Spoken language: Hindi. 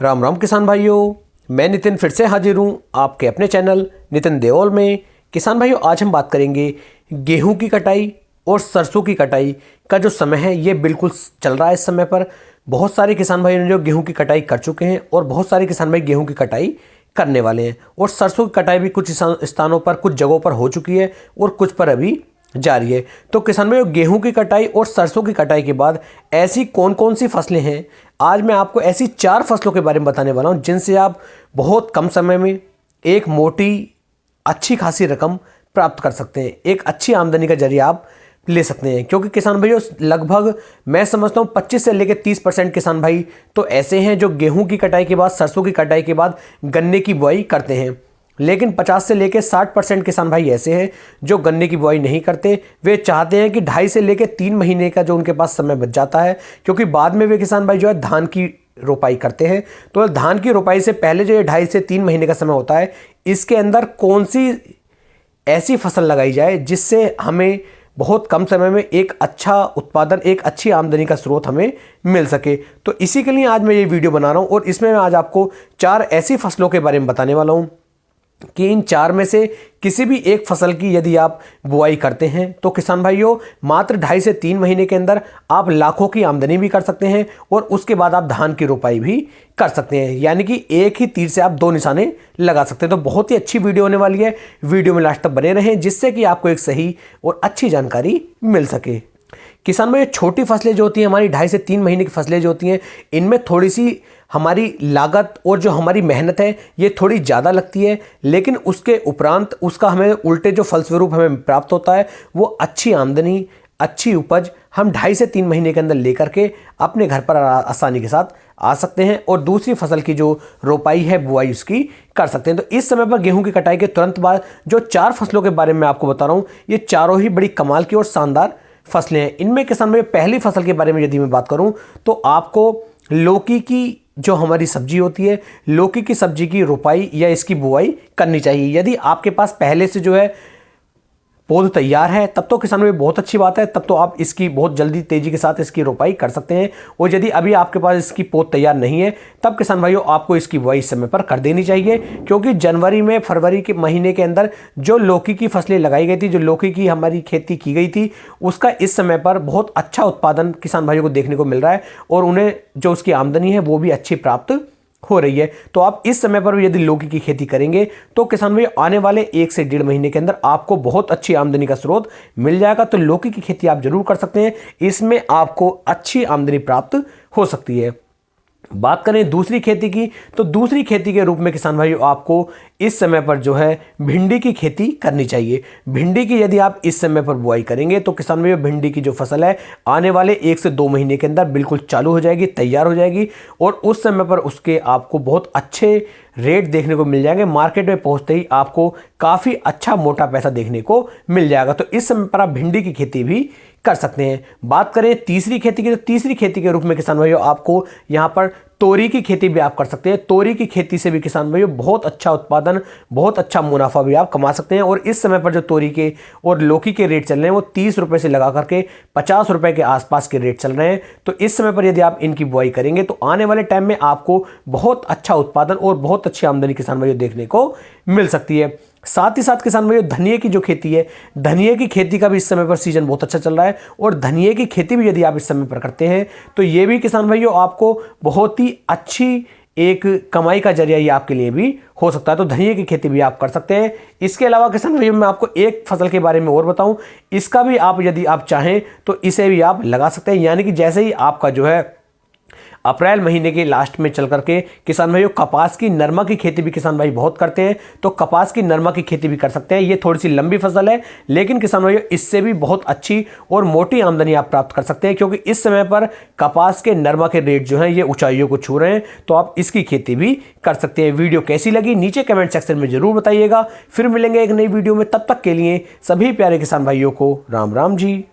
राम राम किसान भाइयों, मैं नितिन फिर से हाजिर हूँ आपके अपने चैनल नितिन देओल में। किसान भाइयों, आज हम बात करेंगे गेहूं की कटाई और सरसों की कटाई का जो समय है ये बिल्कुल चल रहा है। इस समय पर बहुत सारे किसान भाई ने जो गेहूं की कटाई कर चुके हैं और बहुत सारे किसान भाई गेहूं की कटाई करने वाले हैं और सरसों की कटाई भी कुछ स्थानों पर, कुछ जगहों पर हो चुकी है और कुछ पर अभी जारी है। तो किसान भाइयों, गेहूं की कटाई और सरसों की कटाई के बाद ऐसी कौन कौन सी फसलें हैं, आज मैं आपको ऐसी 4 फसलों के बारे में बताने वाला हूं जिनसे आप बहुत कम समय में एक मोटी अच्छी खासी रकम प्राप्त कर सकते हैं, एक अच्छी आमदनी का जरिया आप ले सकते हैं। क्योंकि किसान भाइयों, लगभग मैं समझता हूँ 25 से लेकर 30% किसान भाई तो ऐसे हैं जो गेहूं की कटाई के बाद, सरसों की कटाई के बाद गन्ने की बुआई करते हैं। लेकिन 50 से लेकर 60% किसान भाई ऐसे हैं जो गन्ने की बुआई नहीं करते। वे चाहते हैं कि 2.5 से लेकर 3 महीने का जो उनके पास समय बच जाता है, क्योंकि बाद में वे किसान भाई जो है धान की रोपाई करते हैं। तो धान की रोपाई से पहले जो ये 2.5 से 3 महीने का समय होता है, इसके अंदर कौन सी ऐसी फसल लगाई जाए जिससे हमें बहुत कम समय में एक अच्छा उत्पादन, एक अच्छी आमदनी का स्रोत हमें मिल सके। तो इसी के लिए आज मैं ये वीडियो बना रहा हूँ और इसमें मैं आज आपको 4 ऐसी फसलों के बारे में बताने वाला हूँ कि इन 4 में से किसी भी एक फसल की यदि आप बुआई करते हैं तो किसान भाइयों मात्र 2.5 से 3 महीने के अंदर आप लाखों की आमदनी भी कर सकते हैं और उसके बाद आप धान की रोपाई भी कर सकते हैं। यानी कि एक ही तीर से आप 2 निशाने लगा सकते हैं। तो बहुत ही अच्छी वीडियो होने वाली है, वीडियो में लास्ट तक बने रहें जिससे कि आपको एक सही और अच्छी जानकारी मिल सके। किसान भाई, छोटी फसलें जो होती हैं हमारी 2.5 से 3 महीने की फसलें जो होती हैं, इनमें थोड़ी सी हमारी लागत और जो हमारी मेहनत है ये थोड़ी ज़्यादा लगती है, लेकिन उसके उपरांत उसका हमें उल्टे जो फलस्वरूप हमें प्राप्त होता है वो अच्छी आमदनी, अच्छी उपज हम 2.5 से 3 महीने के अंदर लेकर के अपने घर पर आसानी के साथ आ सकते हैं और दूसरी फसल की जो रोपाई है, बुआई उसकी कर सकते हैं। तो इस समय पर गेहूं की कटाई के तुरंत बाद जो 4 फसलों के बारे में मैं आपको बता रहा हूँ, ये चारों ही बड़ी कमाल की और शानदार फसलें हैं। इनमें किसान भाई पहली फसल के बारे में यदि मैं बात करूं तो आपको लौकी की जो हमारी सब्जी होती है, लौकी की सब्जी की रोपाई या इसकी बुआई करनी चाहिए। यदि आपके पास पहले से जो है पौध तैयार है तब तो किसान भाई बहुत अच्छी बात है, तब तो आप इसकी बहुत जल्दी तेजी के साथ इसकी रोपाई कर सकते हैं। और यदि अभी आपके पास इसकी पौध तैयार नहीं है तब किसान भाइयों आपको इसकी बुआई इस समय पर कर देनी चाहिए। क्योंकि जनवरी में, फरवरी के महीने के अंदर जो लौकी की फसलें लगाई गई थी, जो लौकी की हमारी खेती की गई थी, उसका इस समय पर बहुत अच्छा उत्पादन किसान भाइयों को देखने को मिल रहा है और उन्हें जो उसकी आमदनी है वो भी अच्छी प्राप्त हो रही है। तो आप इस समय पर भी यदि लौकी की खेती करेंगे तो किसान भाई आने वाले 1 से 1.5 महीने के अंदर आपको बहुत अच्छी आमदनी का स्रोत मिल जाएगा। तो लौकी की खेती आप जरूर कर सकते हैं, इसमें आपको अच्छी आमदनी प्राप्त हो सकती है। बात करें दूसरी खेती की, तो दूसरी खेती के रूप में किसान भाइयों आपको इस समय पर जो है भिंडी की खेती करनी चाहिए। भिंडी की यदि आप इस समय पर बुआई करेंगे तो किसान भाइयों भिंडी की जो फसल है आने वाले 1 से 2 महीने के अंदर बिल्कुल चालू हो जाएगी, तैयार हो जाएगी और उस समय पर उसके आपको बहुत अच्छे रेट देखने को मिल जाएंगे। मार्केट में पहुंचते ही आपको काफ़ी अच्छा मोटा पैसा देखने को मिल जाएगा। तो इस समय पर आप भिंडी की खेती भी कर सकते हैं। बात करें तीसरी खेती की, तो तीसरी खेती के रूप में किसान भाइयों आपको यहाँ पर तोरी की खेती भी आप कर सकते हैं। तोरी की खेती से भी किसान भाइयों बहुत अच्छा उत्पादन, बहुत अच्छा मुनाफा भी आप कमा सकते हैं। और इस समय पर जो तोरी के और लौकी के रेट चल रहे हैं वो 30 रुपये से लगा करके 50 रुपये के आसपास के रेट चल रहे हैं। तो इस समय पर यदि आप इनकी बुआई करेंगे तो आने वाले टाइम में आपको बहुत अच्छा उत्पादन और बहुत अच्छी आमदनी किसान भाइयों देखने को मिल सकती है। साथ ही साथ किसान भाइयों धनिये की जो खेती है, धनिये की खेती का भी इस समय पर सीजन बहुत अच्छा चल रहा है और धनिये की खेती भी यदि आप इस समय पर करते हैं तो ये भी किसान भाइयों आपको बहुत ही अच्छी एक कमाई का जरिया ये आपके लिए भी हो सकता है। तो धनिये की खेती भी आप कर सकते हैं। इसके अलावा किसान भाइयों मैं आपको एक फसल के बारे में और बताऊं, इसका भी आप यदि आप चाहें तो इसे भी आप लगा सकते हैं। यानी कि जैसे ही आपका जो है अप्रैल महीने के लास्ट में चल करके किसान भाइयों कपास की नरमा की खेती भी किसान भाई बहुत करते हैं, तो कपास की नरमा की खेती भी कर सकते हैं। ये थोड़ी सी लंबी फसल है लेकिन किसान भाइयों इससे भी बहुत अच्छी और मोटी आमदनी आप प्राप्त कर सकते हैं। क्योंकि इस समय पर कपास के नरमा के रेट जो हैं ये ऊंचाइयों को छू रहे हैं, तो आप इसकी खेती भी कर सकते हैं। वीडियो कैसी लगी नीचे कमेंट सेक्शन में जरूर बताइएगा। फिर मिलेंगे एक नई वीडियो में, तब तक के लिए सभी प्यारे किसान भाइयों को राम राम जी।